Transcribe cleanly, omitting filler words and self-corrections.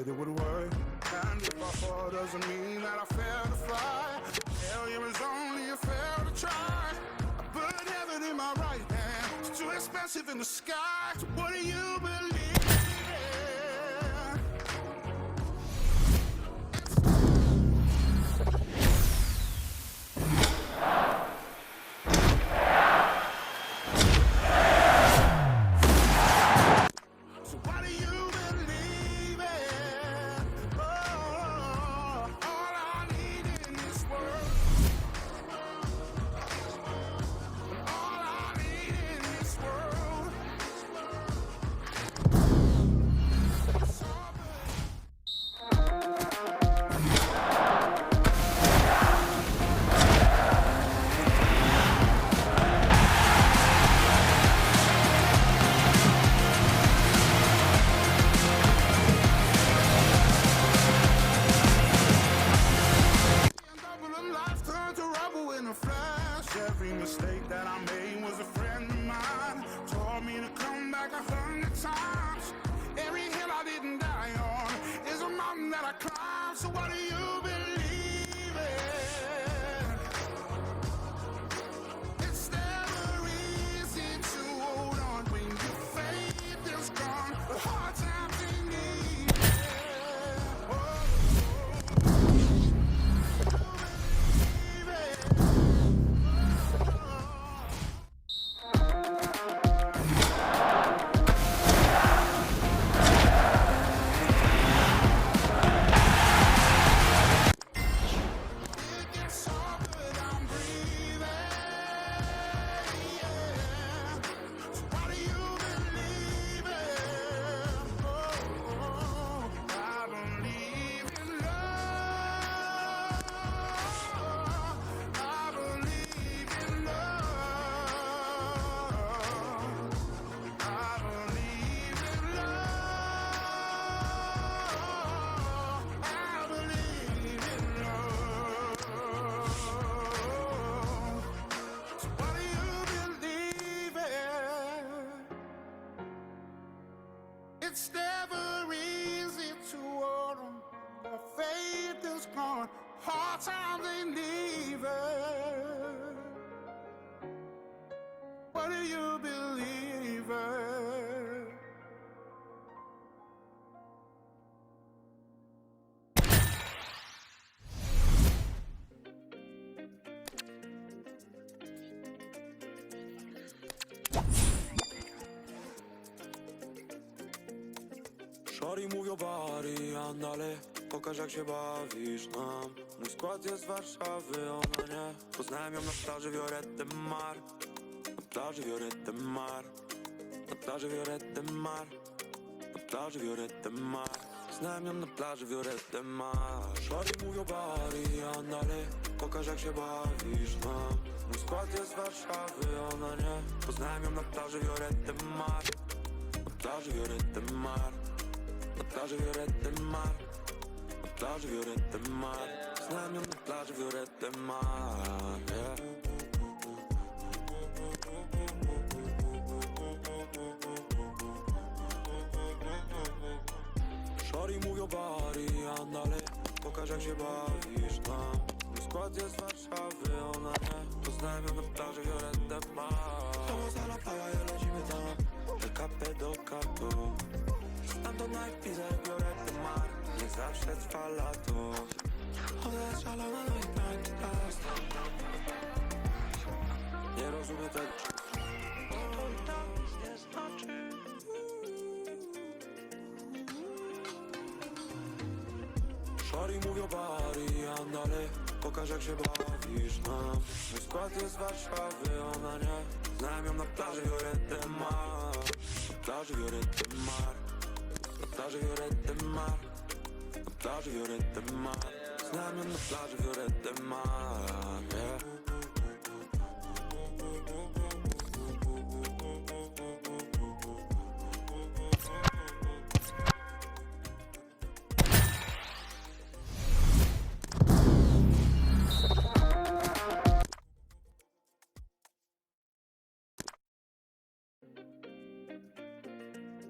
said it would work. And if I fall, doesn't mean that I failed to fly. Failure is only a fail to try. I put heaven in my right hand. It's too expensive in the sky. So what do you believe in? So what do you believe in? Oh, all I need in this world. All I need in this world. Life turned to rubble in a flash. Every mistake that I made was a friend of mine. Taught me to come back 100 times. Every hill I didn't die on is a mountain that I climb. So what do you believe in? It's never easy to hold on when your faith is gone. The hard times they need it. It's never easy to hold on. Our faith is gone. Hard times ain't leaving. What do you believe in? Szori mówią bari, andale, pokaż jak się bawisz nam. Mój skład jest z Warszawy, ona nie. Poznałem ją na plaży Viorette Mar. Na plaży Viorette Mar. Na plaży Viorette Mar. Na plaży Viorette Mar. Poznałem ją na plaży Viorette Mar. Szori mówią bari, andale, pokaż jak się bawisz nam. Mój skład jest z Warszawy, ona nie. Poznałem ją na plaży Viorette Mar. Na plaży Viorette Mar. Na plaży Viorette Mar. Na plaży Viorette Mar. Znam ją na plaży Viorette Mar, yeah. Szori mówią bari, andale, pokaż jak się bawisz tam. Mój skład jest z Warszawy, ona nie. Poznałem ją na plaży Viorette Mar. Vamos a la playa y lecimy tam. El Cape do Cato. Tam do najpizę Viorette Mar. Niech zawsze trwa lato. Chodzę szalona, no i tak raz. Nie rozumiem tego. To nic nie znaczy. Szori mówią bari, andale, pokaż jak się bawisz nam. Mój skład jest z Warszawy, ona nie. Znam ją na plaży Viorette Mar. Na plaży Viorette Mar. Na plaży Viorette Mar. Na plaży Viorette Mar. Znam ją na plaży Viorette Mar, yeah.